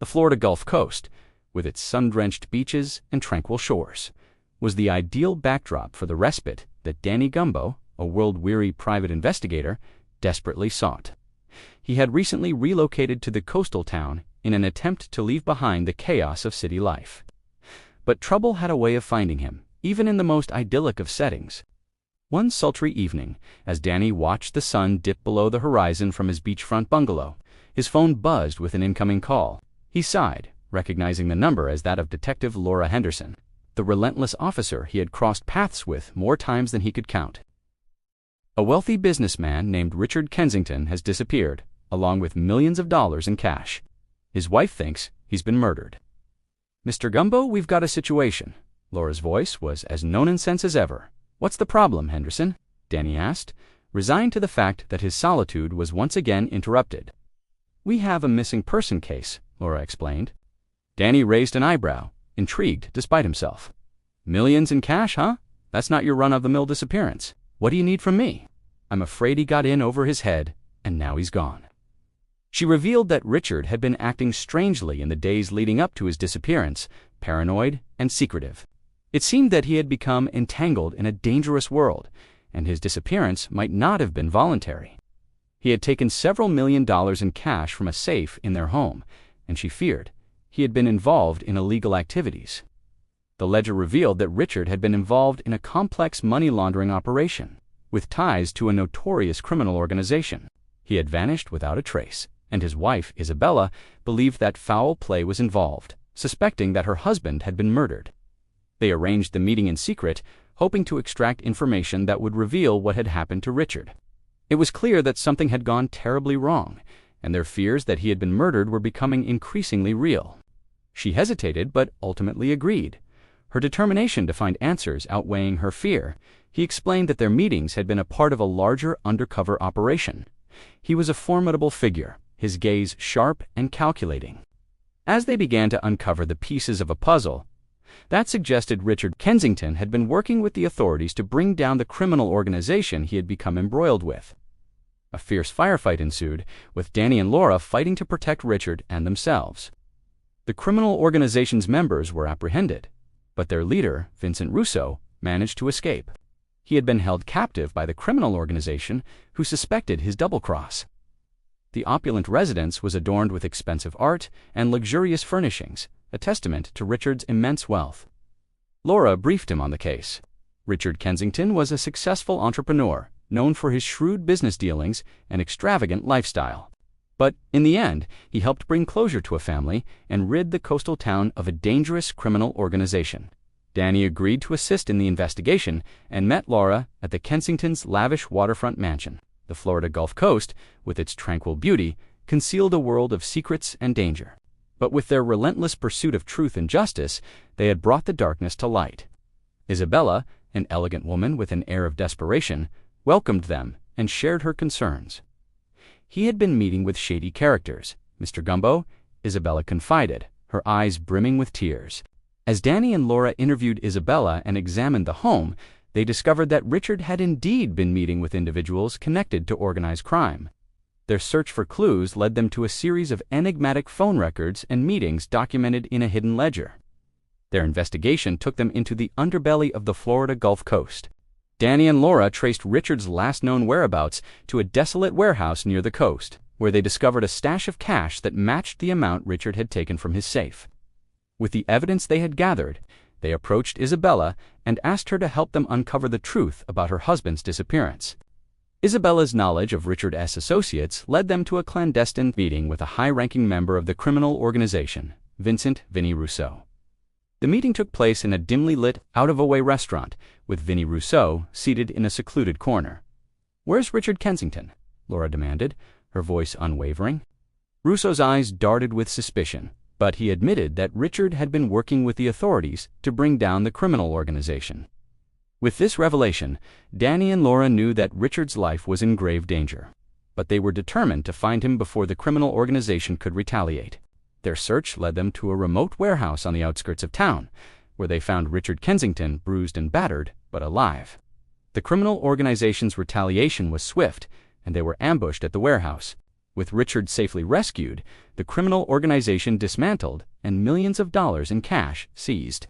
The Florida Gulf Coast, with its sun-drenched beaches and tranquil shores, was the ideal backdrop for the respite that Danny Gumbo, a world-weary private investigator, desperately sought. He had recently relocated to the coastal town in an attempt to leave behind the chaos of city life. But trouble had a way of finding him, even in the most idyllic of settings. One sultry evening, as Danny watched the sun dip below the horizon from his beachfront bungalow, his phone buzzed with an incoming call. He sighed, recognizing the number as that of Detective Laura Henderson, the relentless officer he had crossed paths with more times than he could count. A wealthy businessman named Richard Kensington has disappeared, along with millions of dollars in cash. His wife thinks he's been murdered. "Mr. Gumbo, we've got a situation." Laura's voice was as no-nonsense as ever. "What's the problem, Henderson?" Danny asked, resigned to the fact that his solitude was once again interrupted. "We have a missing person case," Laura explained. Danny raised an eyebrow, intrigued despite himself. "Millions in cash, huh? That's not your run-of-the-mill disappearance. What do you need from me?" "I'm afraid he got in over his head, and now he's gone." She revealed that Richard had been acting strangely in the days leading up to his disappearance, paranoid and secretive. It seemed that he had become entangled in a dangerous world, and his disappearance might not have been voluntary. He had taken several $1 million in cash from a safe in their home, and she feared he had been involved in illegal activities. The ledger revealed that Richard had been involved in a complex money laundering operation, with ties to a notorious criminal organization. He had vanished without a trace, and his wife, Isabella, believed that foul play was involved, suspecting that her husband had been murdered. They arranged the meeting in secret, hoping to extract information that would reveal what had happened to Richard. It was clear that something had gone terribly wrong, and their fears that he had been murdered were becoming increasingly real. She hesitated, but ultimately agreed, her determination to find answers outweighing her fear. He explained that their meetings had been a part of a larger undercover operation. He was a formidable figure, his gaze sharp and calculating. As they began to uncover the pieces of a puzzle that suggested Richard Kensington had been working with the authorities to bring down the criminal organization he had become embroiled with. A fierce firefight ensued, with Danny and Laura fighting to protect Richard and themselves. The criminal organization's members were apprehended, but their leader, Vincent Russo, managed to escape. He had been held captive by the criminal organization, who suspected his double-cross. The opulent residence was adorned with expensive art and luxurious furnishings, a testament to Richard's immense wealth. Laura briefed him on the case. Richard Kensington was a successful entrepreneur, known for his shrewd business dealings and extravagant lifestyle. But in the end, he helped bring closure to a family and rid the coastal town of a dangerous criminal organization. Danny agreed to assist in the investigation and met Laura at the Kensingtons' lavish waterfront mansion. The Florida Gulf Coast, with its tranquil beauty, concealed a world of secrets and danger. But with their relentless pursuit of truth and justice, they had brought the darkness to light. Isabella, an elegant woman with an air of desperation, welcomed them and shared her concerns. He had been meeting with shady characters, Mr. Gumbo, Isabella confided, her eyes brimming with tears. As Danny and Laura interviewed Isabella and examined the home, they discovered that Richard had indeed been meeting with individuals connected to organized crime. Their search for clues led them to a series of enigmatic phone records and meetings documented in a hidden ledger. Their investigation took them into the underbelly of the Florida Gulf Coast. Danny and Laura traced Richard's last known whereabouts to a desolate warehouse near the coast, where they discovered a stash of cash that matched the amount Richard had taken from his safe. With the evidence they had gathered, they approached Isabella and asked her to help them uncover the truth about her husband's disappearance. Isabella's knowledge of Richard's associates led them to a clandestine meeting with a high-ranking member of the criminal organization, Vinny Russo. The meeting took place in a dimly lit, out-of-the-way restaurant, with Vinny Russo seated in a secluded corner. "Where's Richard Kensington?" Laura demanded, her voice unwavering. Russo's eyes darted with suspicion, but he admitted that Richard had been working with the authorities to bring down the criminal organization. With this revelation, Danny and Laura knew that Richard's life was in grave danger, but they were determined to find him before the criminal organization could retaliate. Their search led them to a remote warehouse on the outskirts of town, where they found Richard Kensington bruised and battered, but alive. The criminal organization's retaliation was swift, and they were ambushed at the warehouse. With Richard safely rescued, the criminal organization dismantled and millions of dollars in cash seized.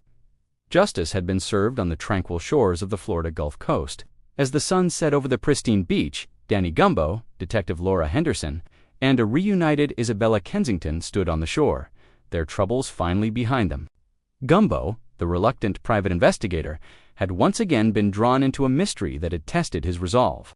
Justice had been served on the tranquil shores of the Florida Gulf Coast. As the sun set over the pristine beach, Danny Gumbo, Detective Laura Henderson, and a reunited Isabella Kensington stood on the shore, their troubles finally behind them. Gumbo, the reluctant private investigator, had once again been drawn into a mystery that had tested his resolve.